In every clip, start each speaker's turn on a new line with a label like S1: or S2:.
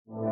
S1: Hello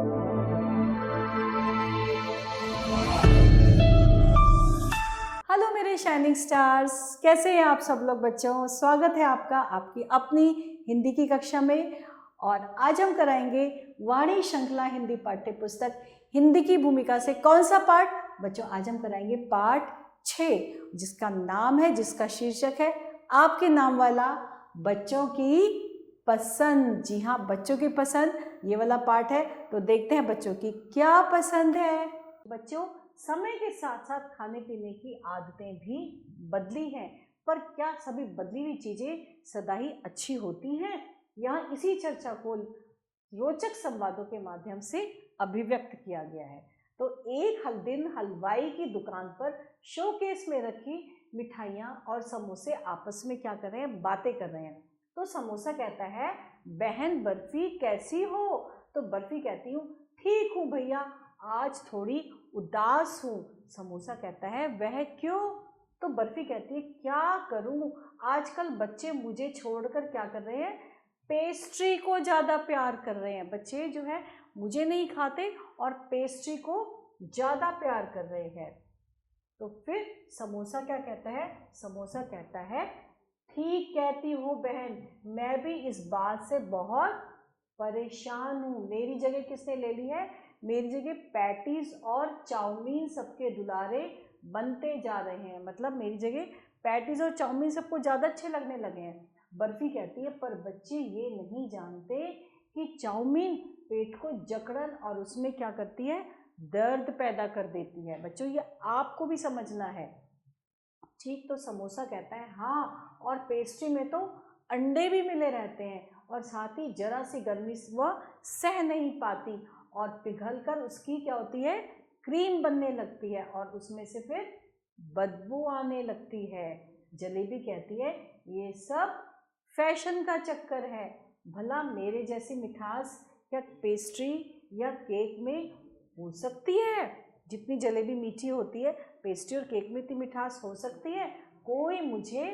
S1: मेरे shining stars, कैसे हैं आप सब लोग बच्चों। स्वागत है आपका आपकी अपनी हिंदी की कक्षा में। और आज हम कराएंगे वाणी श्रृंखला हिंदी पाठ्य पुस्तक हिंदी की भूमिका से कौन सा पाठ बच्चों। आज हम कराएंगे पाठ 6, जिसका नाम है, जिसका शीर्षक है आपके नाम वाला बच्चों की पसंद। जी हाँ, बच्चों की पसंद ये वाला पाठ है। तो देखते हैं बच्चों की क्या पसंद है। बच्चों, समय के साथ साथ खाने पीने की आदतें भी बदली हैं, पर क्या सभी बदली हुई चीजें सदा ही अच्छी होती हैं? यहाँ इसी चर्चा को रोचक संवादों के माध्यम से अभिव्यक्त किया गया है। तो एक दिन हलवाई की दुकान पर शोकेस में रखी मिठाइयाँ और समोसे आपस में क्या कर रहे हैं, बातें कर रहे हैं। तो समोसा कहता है, बहन बर्फी कैसी हो? तो बर्फी कहती हूँ, ठीक हूँ भैया, आज थोड़ी उदास हूँ। समोसा कहता है, वह क्यों? तो बर्फी कहती है, क्या करूँ, आजकल बच्चे मुझे छोड़कर क्या कर रहे हैं, पेस्ट्री को ज़्यादा प्यार कर रहे हैं। बच्चे जो है मुझे नहीं खाते और पेस्ट्री को ज़्यादा प्यार कर रहे हैं। तो फिर समोसा क्या कहता है? समोसा कहता है, ठीक कहती हो बहन, मैं भी इस बात से बहुत परेशान हूँ। मेरी जगह किसने ले ली है? मेरी जगह पैटीज और चाउमीन सबके दुलारे बनते जा रहे हैं। मतलब मेरी जगह पैटीज और चाउमीन सबको ज़्यादा अच्छे लगने लगे हैं। बर्फी कहती है, पर बच्चे ये नहीं जानते कि चाउमीन पेट को जकड़न और उसमें क्या करती है, दर्द पैदा कर देती है। बच्चों, ये आपको भी समझना है। ठीक, तो समोसा कहता है, हाँ, और पेस्ट्री में तो अंडे भी मिले रहते हैं और साथ ही जरा सी गर्मी वह सह नहीं पाती और पिघलकर उसकी क्या होती है, क्रीम बनने लगती है और उसमें से फिर बदबू आने लगती है। जलेबी कहती है, ये सब फैशन का चक्कर है। भला मेरे जैसी मिठास क्या पेस्ट्री या केक में हो सकती है? जितनी जलेबी मीठी होती है, पेस्ट्री और केक में इतनी मिठास हो सकती है? कोई मुझे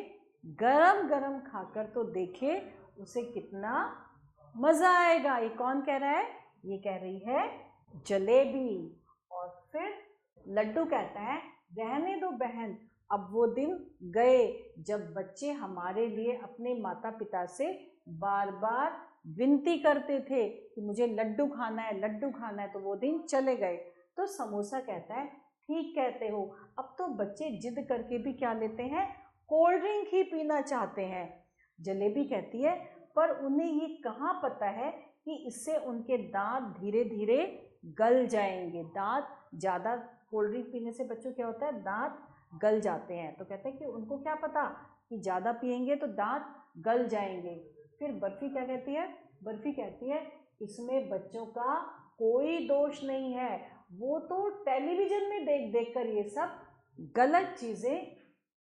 S1: गरम गरम खाकर तो देखे, उसे कितना मज़ा आएगा। ये कौन कह रहा है? ये कह रही है जलेबी। और फिर लड्डू कहता है, रहने दो बहन, अब वो दिन गए जब बच्चे हमारे लिए अपने माता पिता से बार बार विनती करते थे कि मुझे लड्डू खाना है, लड्डू खाना है। तो वो दिन चले गए। तो समोसा कहता है, ठीक कहते हो, अब तो बच्चे जिद करके भी क्या लेते हैं, कोल्ड ड्रिंक ही पीना चाहते हैं। जलेबी कहती है, पर उन्हें ये कहाँ पता है कि इससे उनके दांत धीरे धीरे गल जाएंगे। दांत ज़्यादा कोल्ड ड्रिंक पीने से बच्चों क्या होता है, दांत गल जाते हैं। तो कहते हैं कि उनको क्या पता कि ज़्यादा पिएंगे तो दांत गल जाएंगे। फिर बर्फी क्या कहती है? बर्फी कहती है, इसमें बच्चों का कोई दोष नहीं है, वो तो टेलीविज़न में देख देख कर ये सब गलत चीज़ें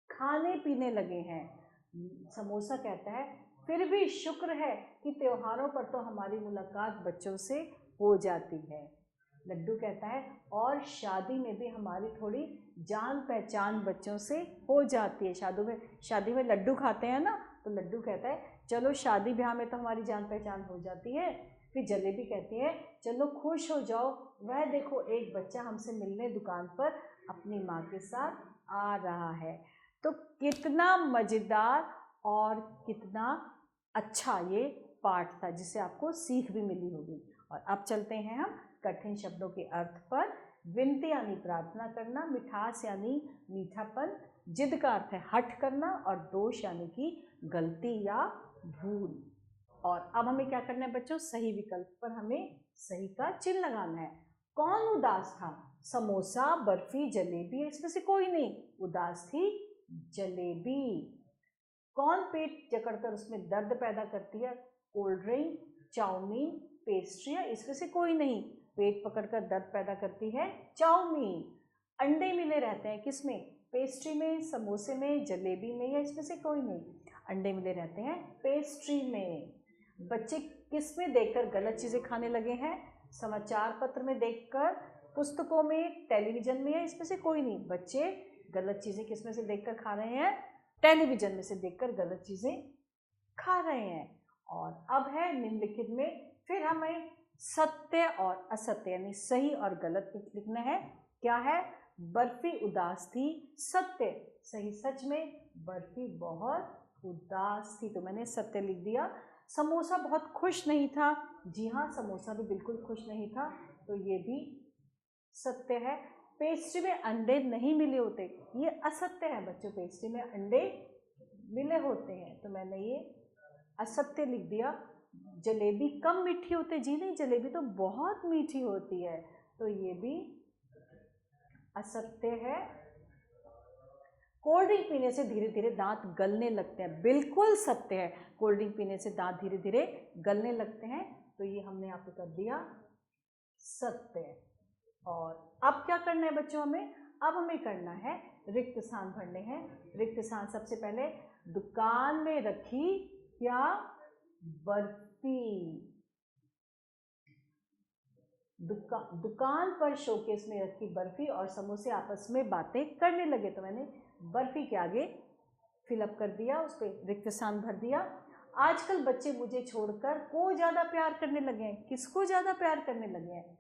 S1: खाने पीने लगे हैं। समोसा कहता है, फिर भी शुक्र है कि त्योहारों पर तो हमारी मुलाकात बच्चों से हो जाती है। लड्डू कहता है, और शादी में भी हमारी थोड़ी जान पहचान बच्चों से हो जाती है। शादी में लड्डू खाते हैं ना, तो लड्डू कहता है, चलो शादी ब्याह में तो हमारी जान पहचान हो जाती है। फिर जलेबी कहती है, चलो खुश हो जाओ, वह देखो एक बच्चा हमसे मिलने दुकान पर अपनी माँ के साथ आ रहा है। तो कितना मज़ेदार और कितना अच्छा ये पाठ था, जिससे आपको सीख भी मिली होगी। और अब चलते हैं हम कठिन शब्दों के अर्थ पर। विनती यानी प्रार्थना करना, मिठास यानी मीठापन, जिद का अर्थ है हठ करना, और दोष यानी कि गलती या भूल। और अब हमें क्या करना है बच्चों, सही विकल्प पर हमें सही का चिन्ह लगाना है। कौन उदास था? समोसा, बर्फी, जलेबी, इसमें से कोई नहीं। उदास थी जलेबी। कौन पेट जकड़कर उसमें दर्द पैदा करती है? कोल्ड ड्रिंक, चाउमीन, पेस्ट्रियाँ, इसमें से कोई नहीं। पेट पकड़कर दर्द पैदा करती है चाउमीन। अंडे मिले रहते हैं किसमें? पेस्ट्री में, समोसे में, जलेबी में, या इसमें से कोई नहीं? अंडे मिले रहते हैं पेस्ट्री में। बच्चे किस में देखकर गलत चीज़ें खाने लगे हैं? समाचार पत्र में देखकर, पुस्तकों में, टेलीविज़न में, या इसमें से कोई नहीं? बच्चे गलत चीज़ें किस में से देखकर खा रहे हैं? टेलीविज़न में से देखकर गलत चीज़ें खा रहे हैं। और अब है निम्नलिखित में फिर हमें सत्य और असत्य यानी सही और गलत लिखना है। क्या है? बर्फी उदास थी, सत्य सही, सच में बर्फी बहुत उदास थी, तो मैंने सत्य लिख दिया। समोसा बहुत खुश नहीं था, जी हाँ समोसा भी बिल्कुल खुश नहीं था, तो ये भी सत्य है। पेस्ट्री में अंडे नहीं मिले होते, ये असत्य है बच्चों, पेस्ट्री में अंडे मिले होते हैं, तो मैंने ये असत्य लिख दिया। जलेबी कम मीठी होती, जी नहीं जलेबी तो बहुत मीठी होती है, तो ये भी असत्य है। कोल्ड ड्रिंक पीने से धीरे धीरे दांत गलने लगते हैं, बिल्कुल सत्य है, कोल्ड ड्रिंक पीने से दांत धीरे धीरे गलने लगते हैं, तो ये हमने यहाँ पे कर दिया सत्य। और अब क्या करना है बच्चों हमें? अब हमें करना है रिक्त स्थान भरने हैं। रिक्त स्थान सबसे पहले दुकान में रखी क्या? बर्फी। दुकान पर शोकेस में रखी बर्फी और समोसे आपस में बातें करने लगे, तो मैंने बर्फी के आगे फिलअप कर दिया, उस पर रिक्त स्थान भर दिया। आजकल बच्चे मुझे छोड़कर को ज़्यादा प्यार करने लगे हैं, किसको ज़्यादा प्यार करने लगे हैं?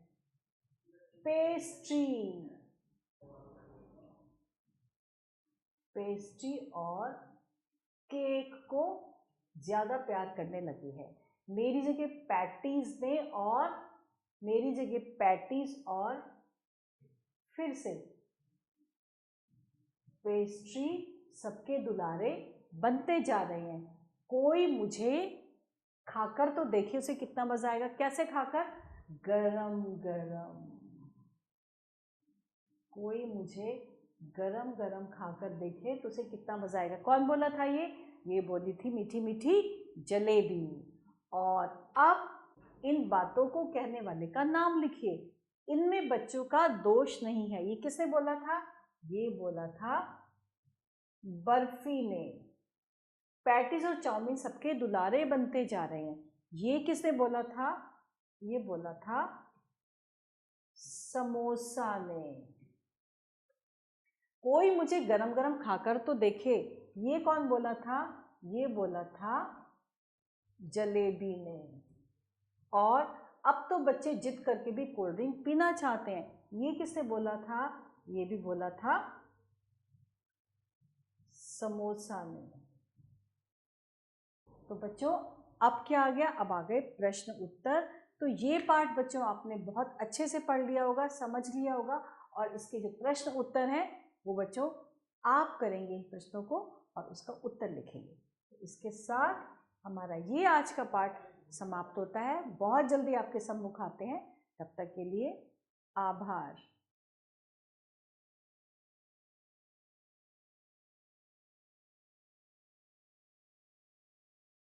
S1: पेस्ट्री, पेस्ट्री और केक को ज़्यादा प्यार करने लगी है। मेरी जगह पैटीज ने और मेरी जगह पैटीज और फिर से पेस्ट्री सबके दुलारे बनते जा रहे हैं। कोई मुझे खाकर तो देखिए उसे कितना मजा आएगा, कैसे खाकर? गरम गरम। कोई मुझे गरम गरम खाकर देखे तो उसे कितना मजा आएगा। कौन बोला था ये बोली थी मीठी मीठी जलेबी। और अब इन बातों को कहने वाले का नाम लिखिए, इनमें बच्चों का दोष नहीं है। ये किसने बोला था? ये बोला था बर्फी ने। पैटीज और चाउमीन सबके दुलारे बनते जा रहे हैं, ये किसने बोला था? ये बोला था समोसा ने। कोई मुझे गरम गरम खाकर तो देखे, ये कौन बोला था? ये बोला था जलेबी ने। और अब तो बच्चे जिद करके भी कोल्ड ड्रिंक पीना चाहते हैं, ये किसने बोला था? ये भी बोला था समोसा ने। तो बच्चों अब क्या आ गया? अब आ गए प्रश्न उत्तर। तो ये पाठ बच्चों आपने बहुत अच्छे से पढ़ लिया होगा, समझ लिया होगा, और इसके जो प्रश्न उत्तर हैं वो बच्चों आप करेंगे प्रश्नों को और उसका उत्तर लिखेंगे। तो इसके साथ हमारा ये आज का पाठ समाप्त होता है। बहुत जल्दी आपके सम्मुख आते हैं, तब तक के लिए आभार।